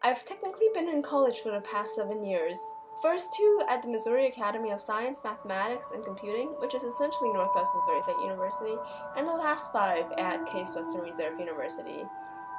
I've technically been in college for the past 7 years. First 2 at the Missouri Academy of Science, Mathematics, and Computing, which is essentially Northwest Missouri State University, and the last 5 at Case Western Reserve University.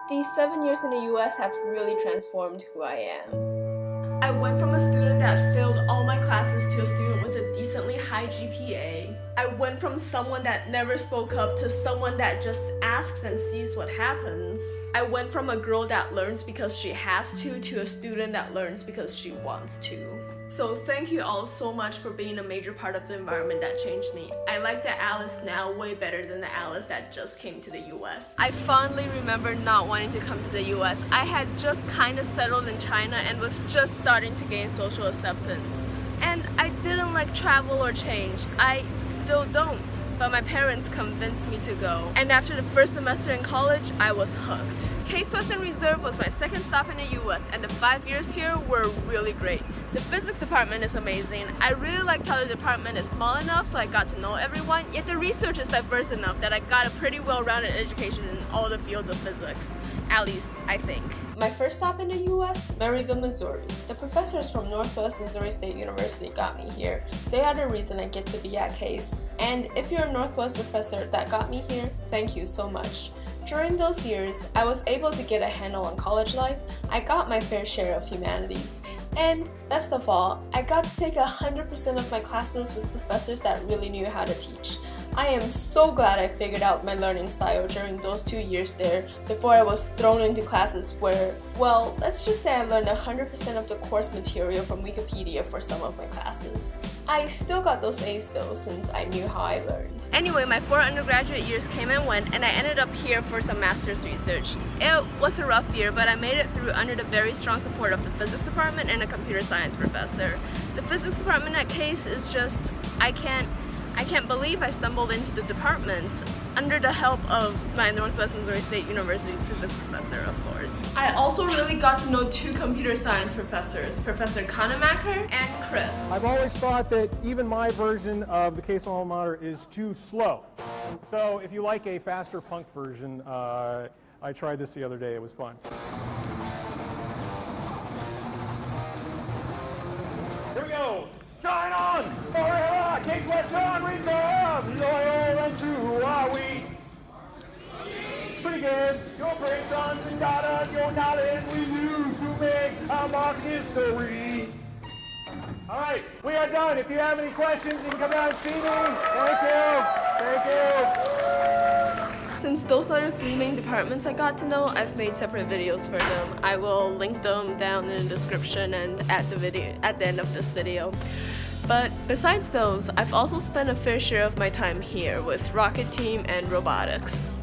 These 7 years in the US have really transformed who I am. I went from a student that failed all my classes to a student with a decently high GPA. I went from someone that never spoke up to someone that just asks and sees what happens. I went from a girl that learns because she has to a student that learns because she wants to. So thank you all so much for being a major part of the environment that changed me. I like the Alice now way better than the Alice that just came to the US. I fondly remember not wanting to come to the US. I had just kind of settled in China and was just starting to gain social acceptance. And I didn't like travel or change. I still don't. But my parents convinced me to go. And after the first semester in college, I was hooked. Case Western Reserve was my second stop in the US, and the 5 years here were really great. The physics department is amazing. I really liked how the department is small enough so I got to know everyone, yet the research is diverse enough that I got a pretty well-rounded education in all the fields of physics. At least, I think. My first stop in the US, Maryville, Missouri. The professors from Northwest Missouri State University got me here. They are the reason I get to be at Case. And if you're a Northwest professor that got me here, thank you so much. During those years, I was able to get a handle on college life. I got my fair share of humanities. And best of all, I got to take 100% of my classes with professors that really knew how to teach. I am so glad I figured out my learning style during those 2 years there before I was thrown into classes where, well, let's just say I learned 100% of the course material from Wikipedia for some of my classes. I still got those A's though since I knew how I learned. Anyway, my 4 undergraduate years came and went, and I ended up here for some master's research. It was a rough year, but I made it through under the very strong support of the physics department and a computer science professor. The physics department at Case is just, I can't believe I stumbled into the department under the help of my Northwest Missouri State University physics professor, of course. I also really got to know 2 computer science professors, Professor Kanemacher and Chris. I've always thought that even my version of the Case alma mater is too slow. So if you like a faster punk version, I tried this the other day. It was fun. Here we go. Shine on! Forever! Case Western Reserve! Loyal and true are we. Pretty good. Your great sons and daughters, your knowledge we use to make our mark history. All right, we are done. If you have any questions, you can come down and see me. Thank you. Thank you. Since those are the 3 main departments I got to know, I've made separate videos for them. I will link them down in the description and at the end of this video. But besides those, I've also spent a fair share of my time here with Rocket Team and Robotics.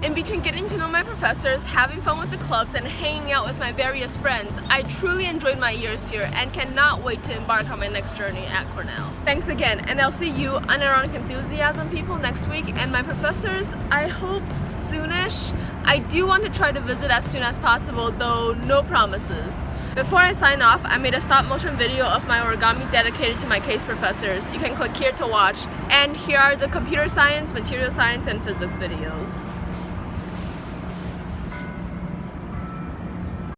In between getting to know my professors, having fun with the clubs, and hanging out with my various friends, I truly enjoyed my years here and cannot wait to embark on my next journey at Cornell. Thanks again, and I'll see you unironic enthusiasm people next week, and my professors, I hope soonish. I do want to try to visit as soon as possible, though no promises. Before I sign off, I made a stop-motion video of my origami dedicated to my Case professors. You can click here to watch, and here are the computer science, material science, and physics videos.